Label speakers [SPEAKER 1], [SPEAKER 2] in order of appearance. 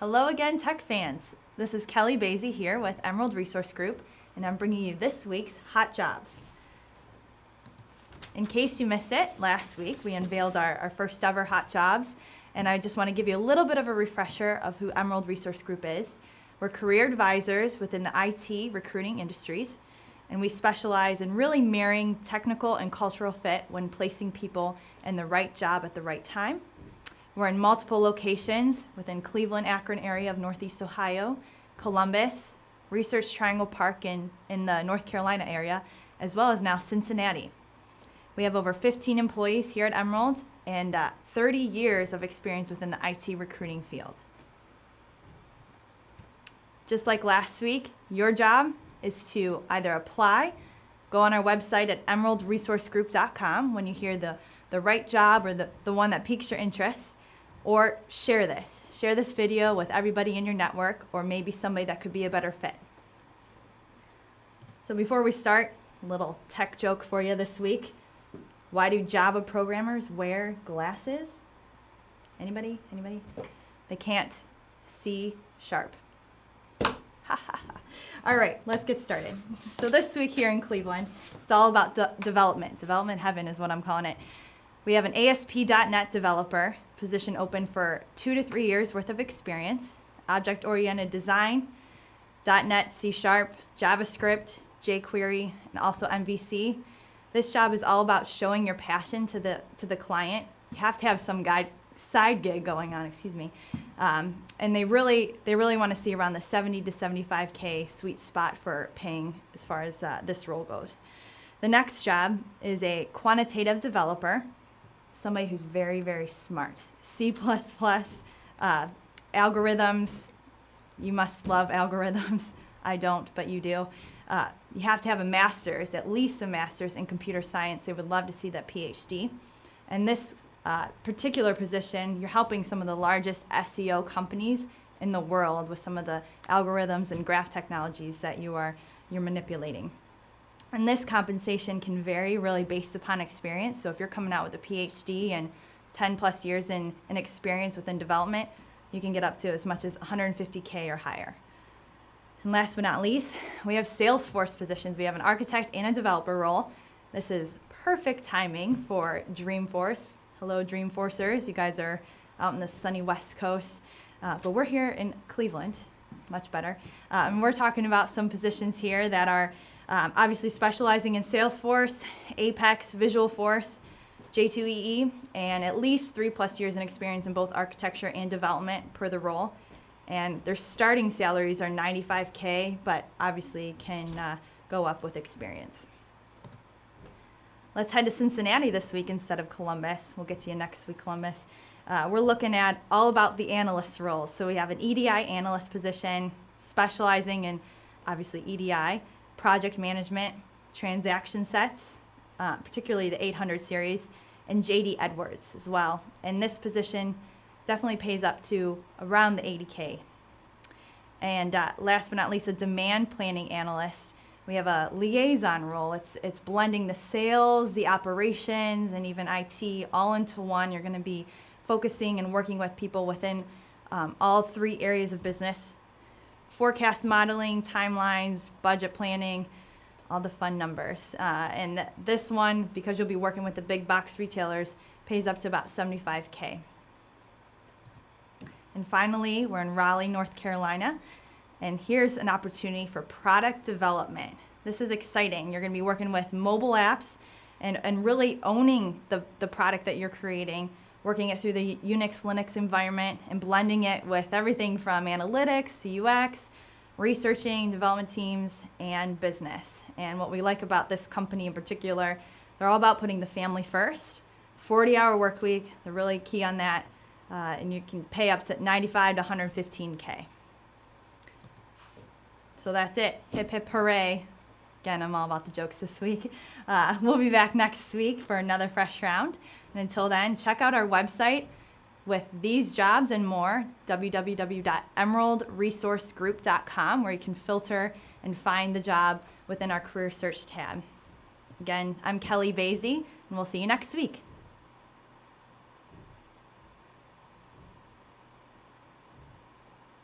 [SPEAKER 1] Hello again, tech fans. This is Kelly Basie here with Emerald Resource Group, and I'm bringing you this week's Hot Jobs. In case you missed it, last week we unveiled our first ever Hot Jobs, and I just want to give you a little bit of a refresher of who Emerald Resource Group is. We're career advisors within the IT recruiting industries, and we specialize in really marrying technical and cultural fit when placing people in the right job at the right time. We're in multiple locations within Cleveland, Akron area of Northeast Ohio, Columbus, Research Triangle Park in the North Carolina area, as well as now Cincinnati. We have over 15 employees here at Emerald and 30 years of experience within the IT recruiting field. Just like last week, your job is to either apply, go on our website at emeraldresourcegroup.com when you hear the right job or the one that piques your interest, or share this. Share this video with everybody in your network or maybe somebody that could be a better fit. So before we start, a little tech joke for you this week. Why do Java programmers wear glasses? Anybody? They can't see sharp. All right, let's get started. So this week here in Cleveland, it's all about development. Development heaven is what I'm calling it. We have an ASP.NET developer position open for 2 to 3 years worth of experience, object-oriented design, .NET, C#, JavaScript, jQuery, and also MVC. This job is all about showing your passion to the client. You have to have some side gig going on, and they really want to see around the 70 to 75K sweet spot for paying as far as this role goes. The next job is a quantitative developer, somebody who's very, very smart. C++, algorithms. You must love algorithms. I don't, but you do. You have to have a master's, at least a master's in computer science. They would love to see that PhD. And this particular position, you're helping some of the largest SEO companies in the world with some of the algorithms and graph technologies that you're manipulating. And this compensation can vary really based upon experience. So if you're coming out with a PhD and 10 plus years in experience within development, you can get up to as much as 150K or higher. And last but not least, we have Salesforce positions. We have an architect and a developer role. This is perfect timing for Dreamforce. Hello, Dreamforcers. You guys are out in the sunny West Coast. But we're here in Cleveland, much better. And we're talking about some positions here that are obviously specializing in Salesforce, Apex, Visualforce, J2EE, and at least 3+ years in experience in both architecture and development per the role. And their starting salaries are $95K, but obviously can go up with experience. Let's head to Cincinnati this week instead of Columbus. We'll get to you next week, Columbus. We're looking at all about the analyst roles. So we have an EDI analyst position specializing in, obviously, EDI, project management, transaction sets, particularly the 800 series, and JD Edwards as well. And this position definitely pays up to around the 80K. And last but not least, a demand planning analyst. We have a liaison role. It's blending the sales, the operations, and even IT all into one. You're going to be focusing and working with people within all 3 areas of business: forecast modeling, timelines, budget planning, all the fun numbers. And this one, because you'll be working with the big box retailers, pays up to about 75K. And finally, we're in Raleigh, North Carolina. And here's an opportunity for product development. This is exciting. You're going to be working with mobile apps and really owning the product that you're creating, working it through the Unix, Linux environment, and blending it with everything from analytics to UX, researching, development teams, and business. And what we like about this company in particular, they're all about putting the family first. 40-hour work week, they're really key on that. And you can pay up to 95 to 115K. So that's it. Hip, hip, hooray. Again, I'm all about the jokes this week. We'll be back next week for another fresh round. And until then, check out our website with these jobs and more, www.emeraldresourcegroup.com, where you can filter and find the job within our career search tab. Again, I'm Kelly Basie, and we'll see you next week.